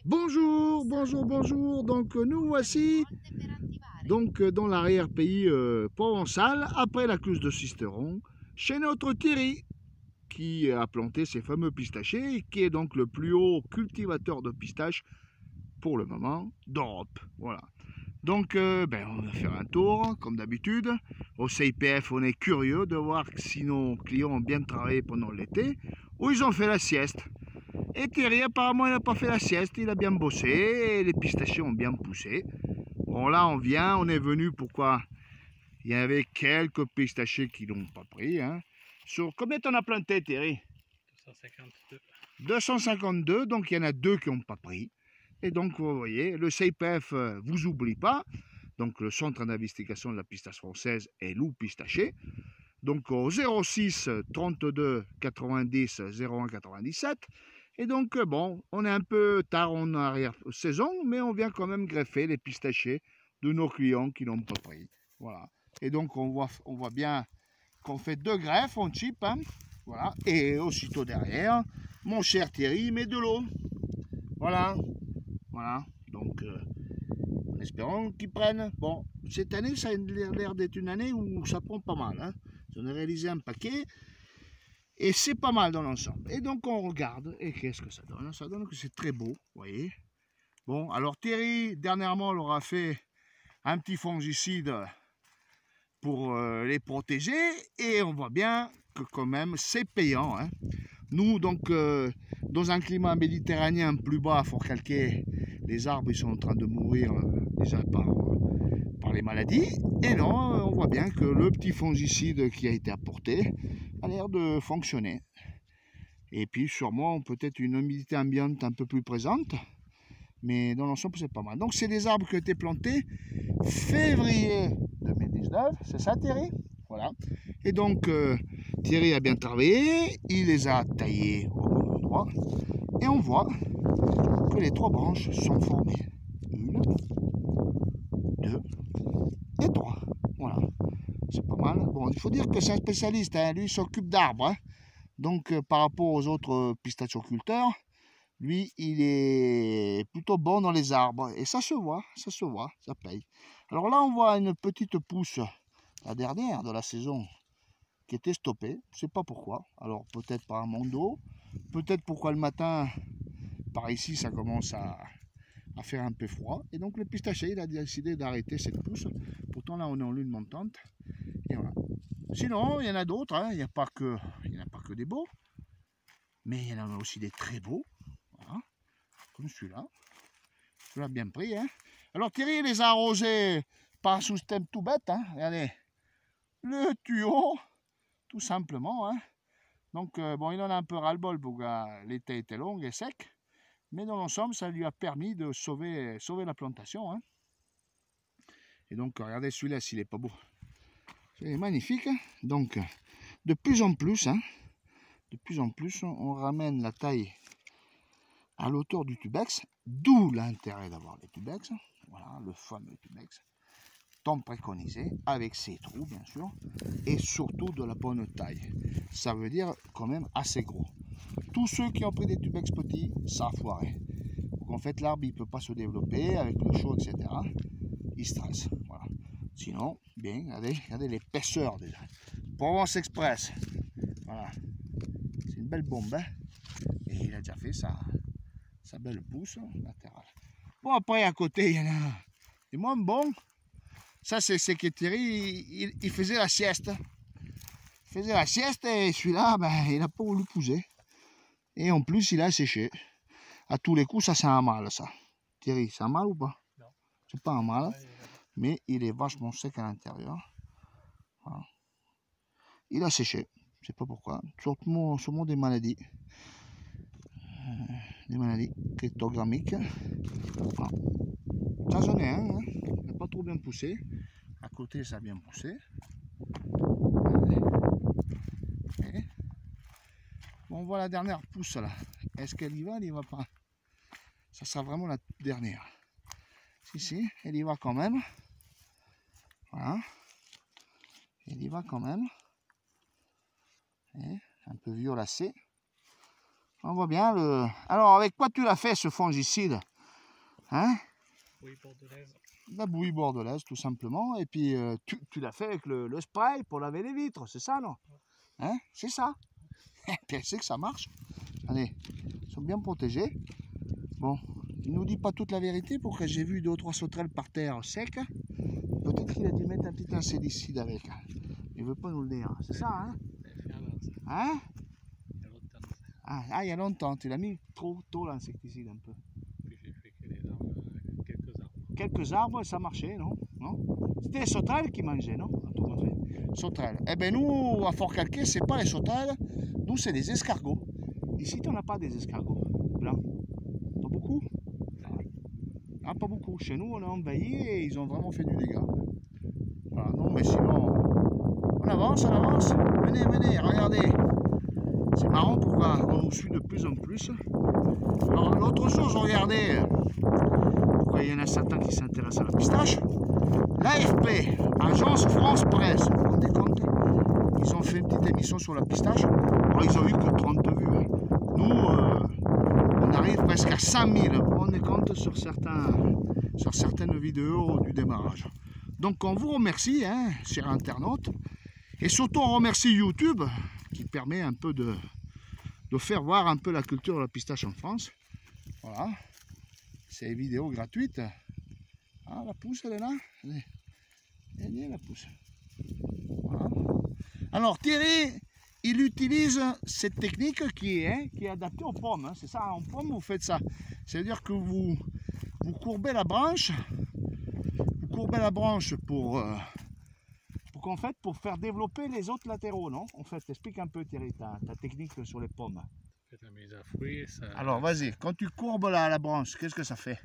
Bonjour, bonjour, bonjour. Donc nous voici dans l'arrière-pays provençal, après la cluse de Sisteron, chez notre Thierry, qui a planté ses fameux pistachés, et qui est donc le plus haut cultivateur de pistaches pour le moment d'Europe. Voilà. Donc on va faire un tour, comme d'habitude. Au CIPF, on est curieux de voir si nos clients ont bien travaillé pendant l'été ou ils ont fait la sieste. Et Thierry, apparemment, il n'a pas fait la sieste, il a bien bossé, et les pistachiers ont bien poussé. Bon, là, on est venu, pourquoi? Il y avait quelques pistachiers qui n'ont pas pris. Hein. Sur combien t'en as planté, Thierry? 252. 252, donc il y en a deux qui n'ont pas pris. Et donc, vous voyez, le CIPF vous oublie pas. Donc, le Centre d'investigation de la pistache française est loup pistaché. Donc, au 06 32 90 01 97. Et donc, bon, on est un peu tard en arrière-saison, mais on vient quand même greffer les pistachés de nos clients qui n'ont pas pris. Voilà. Et donc, on voit bien qu'on fait deux greffes, on chip, hein. Voilà. Et aussitôt derrière, mon cher Thierry met de l'eau. Voilà. Voilà. Donc, en espérant qu'ils prennent. Bon, cette année, ça a l'air d'être une année où ça prend pas mal. Hein. J'en ai réalisé un paquet. Et c'est pas mal dans l'ensemble. Et donc on regarde, et qu'est-ce que ça donne? Ça donne que c'est très beau, vous voyez. Bon, alors Thierry, dernièrement, leur a fait un petit fongicide pour les protéger, et on voit bien que quand même c'est payant. Hein. Nous, donc, dans un climat méditerranéen plus bas à Fort-Calquier, les arbres ils sont en train de mourir déjà par les maladies. Et non, on voit bien que le petit fongicide qui a été apporté a l'air de fonctionner. Et puis sûrement peut-être une humidité ambiante un peu plus présente. Mais dans l'ensemble, c'est pas mal. Donc c'est des arbres qui ont été plantés février 2019. C'est ça, Thierry? Voilà. Et donc Thierry a bien travaillé. Il les a taillés au bon endroit. Et on voit que les trois branches sont formées. Une, deux et trois. Voilà. C'est pas mal. Bon, il faut dire que c'est un spécialiste. Hein. Lui, il s'occupe d'arbres. Hein. Donc, par rapport aux autres pistachoculteurs, lui, il est plutôt bon dans les arbres. Et ça se voit, ça paye. Alors là, on voit une petite pousse, la dernière de la saison, qui était stoppée. Je ne sais pas pourquoi. Alors, peut-être par un manque d'eau, peut-être pourquoi le matin, par ici, ça commence à faire un peu froid. Et donc, le pistachier, il a décidé d'arrêter cette pousse. Pourtant, là, on est en lune montante. Et voilà. Sinon, il y en a d'autres, hein. Il n'y a pas que des beaux, mais il y en a aussi des très beaux, voilà. Comme celui-là. Celui-là bien pris. Hein. Alors Thierry les a arrosés par un système tout bête. Hein. Regardez, le tuyau, tout simplement. Hein. Donc, bon, il en a un peu ras-le-bol, l'été était long et sec, mais dans l'ensemble, ça lui a permis de sauver la plantation. Hein. Et donc, regardez celui-là, s'il n'est pas beau. C'est magnifique. Hein. Donc, de plus en plus, on ramène la taille à l'auteur du tubex, d'où l'intérêt d'avoir les tubex. Voilà, le fameux tubex, tant préconisé, avec ses trous, bien sûr, et surtout de la bonne taille. Ça veut dire quand même assez gros. Tous ceux qui ont pris des tubex petits, ça a foiré. Donc en fait, l'arbre, il ne peut pas se développer avec le chaud, etc. Il stresse. Voilà. Sinon, bien, regardez l'épaisseur déjà. Provence Express. Voilà. C'est une belle bombe. Hein, et il a déjà fait sa belle pousse latérale. Bon, après, à côté, il y en a des moins bons. Ça, c'est que Thierry, il faisait la sieste. Il faisait la sieste et celui-là, ben, il n'a pas voulu pousser. Et en plus, il a séché. À tous les coups, ça, c'est un mal, ça. Thierry, c'est un mal ou pas? Non. C'est pas un mal, Ouais, mais il est vachement sec à l'intérieur. Voilà. Il a séché. Je sais pas pourquoi. Sûrement des maladies. Des maladies cryptogrammiques. Voilà. Ça, j'en ai un. Hein. Il n'a pas trop bien poussé. À côté, ça a bien poussé. Et bon, on voit la dernière pousse là. Est-ce qu'elle y va? Elle y va pas. Ça sera vraiment la dernière. Si, elle y va quand même. Voilà. Elle y va quand même. Et un peu violacé. On voit bien le. Alors, avec quoi tu l'as fait ce fongicide? Hein? Bouillie bordelaise. La bouillie bordelaise, tout simplement. Et puis, tu l'as fait avec le spray pour laver les vitres, c'est ça, non? Hein? C'est ça. Et puis, c'est que ça marche. Allez, ils sont bien protégés. Bon, il nous dit pas toute la vérité pour que j'ai vu 2 ou 3 sauterelles par terre secs. Peut-être qu'il a dû mettre un petit insecticide avec. Il veut pas nous le dire. C'est ça, hein? Hein? Ah, il y a longtemps. Tu l'as mis trop tôt l'insecticide un peu. Puis j'ai fait que les arbres, quelques arbres. Quelques arbres, ça marchait, non? C'était les sauterelles qui mangeaient, non? Sauterelles. Eh bien, nous, à Fort-Calquier, c'est pas les sauterelles. Nous, c'est des escargots. Ici, on n'a pas des escargots blancs. Pas beaucoup. Ah, pas beaucoup. Chez nous, on a envahi et ils ont vraiment fait du dégât. Voilà, non, mais sinon, on avance, on avance. Venez, venez, regardez. C'est marrant pourquoi on nous suit de plus en plus. Alors, l'autre jour, je regardais pourquoi il y en a certains qui s'intéressent à la pistache. L'AFP, Agence France Presse, vous vous rendez compte? Ils ont fait une petite émission sur la pistache. Alors, ils ont eu que 30 vues. Hein. Nous, on arrive presque à 100 000. Vous vous rendez compte sur certaines vidéos du démarrage. Donc, on vous remercie, hein, chers internautes. Et surtout, on remercie YouTube qui permet un peu de faire voir un peu la culture de la pistache en France. Voilà. C'est une vidéo gratuite. Ah, la pousse, elle est là. Elle est la pousse. Voilà. Alors, Thierry, il utilise cette technique qui est adaptée aux pommes. Hein. C'est ça, en pomme, vous faites ça. C'est-à-dire que vous courbez la branche. Vous courbez la branche pour faire développer les autres latéraux, non? En fait, explique un peu, Thierry, ta technique sur les pommes. Fait la mise à fruits. Ça, alors, vas-y, quand tu courbes la branche, qu'est-ce que ça fait?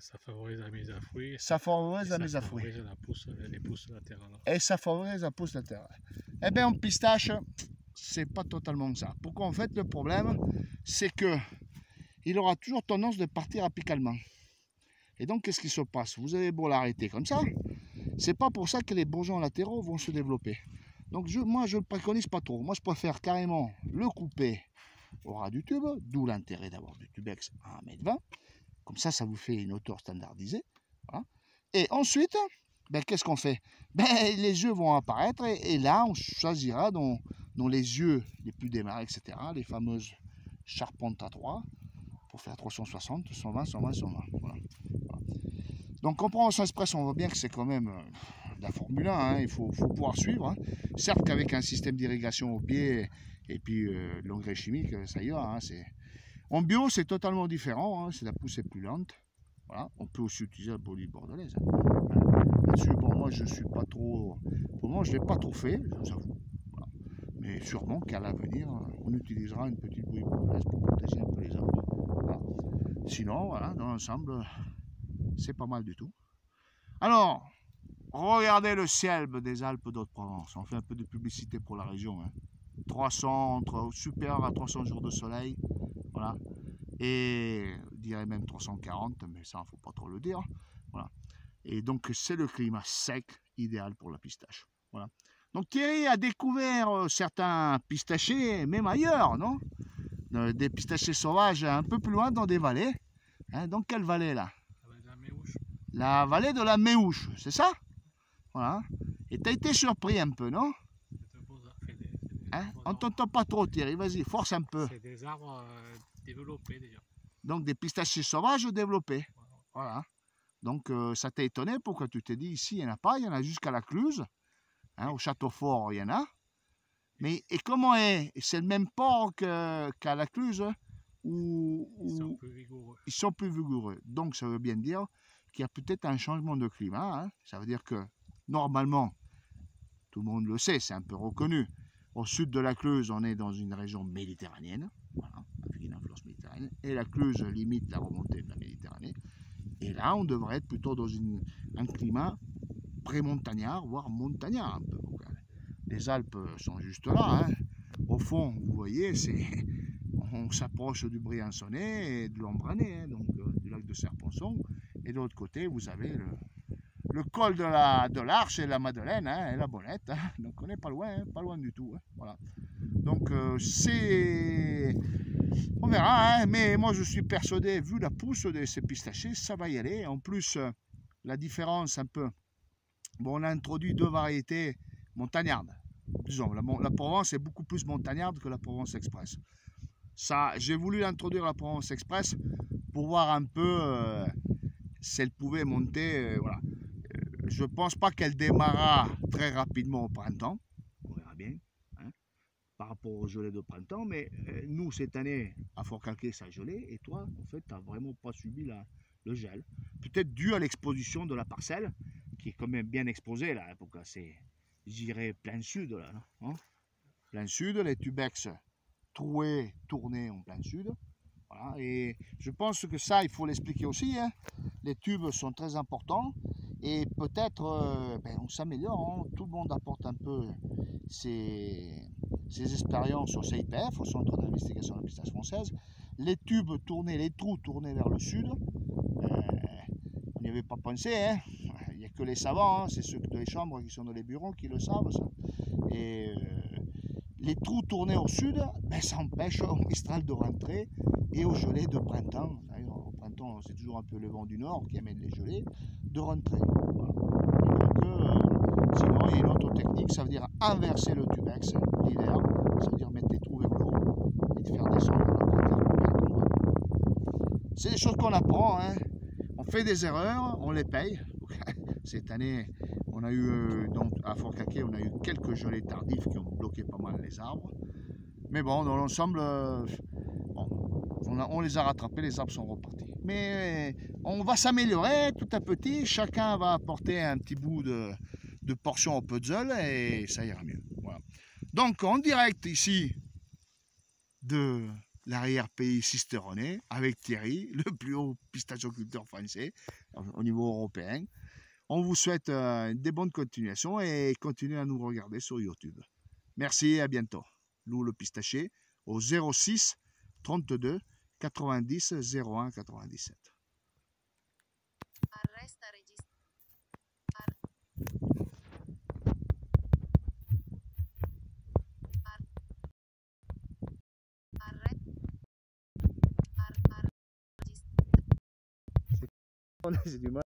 Ça favorise la mise à fruits. Ça favorise la mise à fruits. Ça favorise les pousses latérales. Et ça favorise la pousse latérale. Eh bien, en pistache, c'est pas totalement ça. Pourquoi en fait, le problème, c'est que il aura toujours tendance de partir apicalement. Et donc, qu'est-ce qui se passe? Vous avez beau l'arrêter comme ça, c'est pas pour ça que les bourgeons latéraux vont se développer. Donc, moi, je ne préconise pas trop. Moi, je préfère carrément le couper au ras du tube, d'où l'intérêt d'avoir du tubex à 1,20 m. Comme ça, ça vous fait une hauteur standardisée. Voilà. Et ensuite, ben, qu'est-ce qu'on fait? Ben, les yeux vont apparaître et là, on choisira dans les yeux les plus démarrés, etc., les fameuses charpentes à 3 pour faire 360, 120, 120, 120. Voilà. Donc, en Provence Express, on voit bien que c'est quand même de la Formule 1, hein, il faut pouvoir suivre. Hein. Certes qu'avec un système d'irrigation au pied et puis l'engrais chimique, ça ira. Hein, en bio, c'est totalement différent, hein, c'est la poussée plus lente. Voilà. On peut aussi utiliser la bouillie bordelaise. Là-dessus, bon, moi, je suis pas trop. Pour moi, je ne l'ai pas trop fait, je vous avoue. Voilà. Mais sûrement qu'à l'avenir, on utilisera une petite bouillie bordelaise pour protéger un peu les arbres. Voilà. Sinon, voilà, dans l'ensemble, c'est pas mal du tout. Alors, regardez le ciel des Alpes d'Haute-Provence. On fait un peu de publicité pour la région. Hein. 300, supérieur à 300 jours de soleil. Voilà. Et je dirais même 340, mais ça, il ne faut pas trop le dire. Voilà. Et donc, c'est le climat sec idéal pour la pistache. Voilà. Donc, Thierry a découvert certains pistachers, même ailleurs, non? Des pistachers sauvages un peu plus loin dans des vallées. Hein, dans quelle vallée, là? La vallée de la Méouche, c'est ça? Voilà. Et tu as été surpris un peu, non? Hein? On ne t'entend pas trop, Thierry. Vas-y, force un peu. C'est des arbres développés déjà. Donc des pistachers sauvages développés. Voilà. Donc ça t'a étonné pourquoi tu t'es dit ici il n'y en a pas, il y en a jusqu'à la Cluse. Hein, au Château Fort, il y en a. Mais et comment est? C'est le même port qu'à la Cluse où ils sont plus vigoureux. Ils sont plus vigoureux. Donc ça veut bien dire qu'il y a peut-être un changement de climat. Hein. Ça veut dire que normalement, tout le monde le sait, c'est un peu reconnu. Au sud de la Cluse, on est dans une région méditerranéenne, voilà, avec une influence méditerranéenne, et la Cluse limite la remontée de la Méditerranée. Et là, on devrait être plutôt dans un climat pré-montagnard, voire montagnard un peu. Les Alpes sont juste là. Hein. Au fond, vous voyez, on s'approche du Briançonnais et de l'Embrunais, hein, donc du lac de Serponçon. Et de l'autre côté, vous avez le col de l'Arche et la Madeleine, hein, et la Bonnette. Hein. Donc on n'est pas loin du tout. Hein, voilà. Donc c'est On verra, hein, mais moi je suis persuadé, vu la pousse de ces pistachés, ça va y aller. En plus, la différence un peu, bon, on a introduit 2 variétés montagnardes. Disons, la Provence est beaucoup plus montagnarde que la Provence Express. Ça, j'ai voulu introduire la Provence Express pour voir un peu si elle pouvait monter. Voilà. Je ne pense pas qu'elle démarra très rapidement au printemps. On verra bien. Hein, par rapport au gelé de printemps. Mais nous, cette année, à Fort-Calquier, ça a gelé. Et toi, en fait, tu n'as vraiment pas subi le gel. Peut-être dû à l'exposition de la parcelle, qui est quand même bien exposée là. Donc, c'est, j'irais, plein sud là. Hein, plein sud, les tubex troués, tournés en plein sud. Voilà, et je pense que ça, il faut l'expliquer aussi. Hein. Les tubes sont très importants et peut-être on s'améliore. Hein. Tout le monde apporte un peu ses expériences au CIPF, au Centre d'investigation de la pistache française. Les tubes tournés, les trous tournés vers le sud, on n'y avait pas pensé. Hein. Il n'y a que les savants, hein. C'est ceux de les chambres qui sont dans les bureaux qui le savent. Ça. Et les trous tournés au sud, ça empêche au Mistral de rentrer et au gelé de printemps. Au printemps, c'est toujours un peu le vent du nord qui amène les gelées, de rentrer. Voilà. Donc, sinon, il y a une autre technique, ça veut dire inverser le tubex l'hiver, ça veut dire mettre les trous vers le haut et faire descendre la partie. C'est des choses qu'on apprend. Hein. On fait des erreurs, on les paye. Cette année, on a eu, donc à Fort-Calquier, on a eu quelques gelées tardifs qui ont bloqué pas mal les arbres. Mais bon, dans l'ensemble, on les a rattrapés, les arbres sont repartis. Mais on va s'améliorer tout à petit, chacun va apporter un petit bout de portion au puzzle et ça ira mieux. Voilà. Donc en direct ici de l'arrière-pays cisteronnais avec Thierry, le plus haut pistachoculteur français au niveau européen. On vous souhaite des bonnes continuations et continuez à nous regarder sur YouTube. Merci et à bientôt. Lou le pistaché au 06 32 90 01 97. C'est du mal.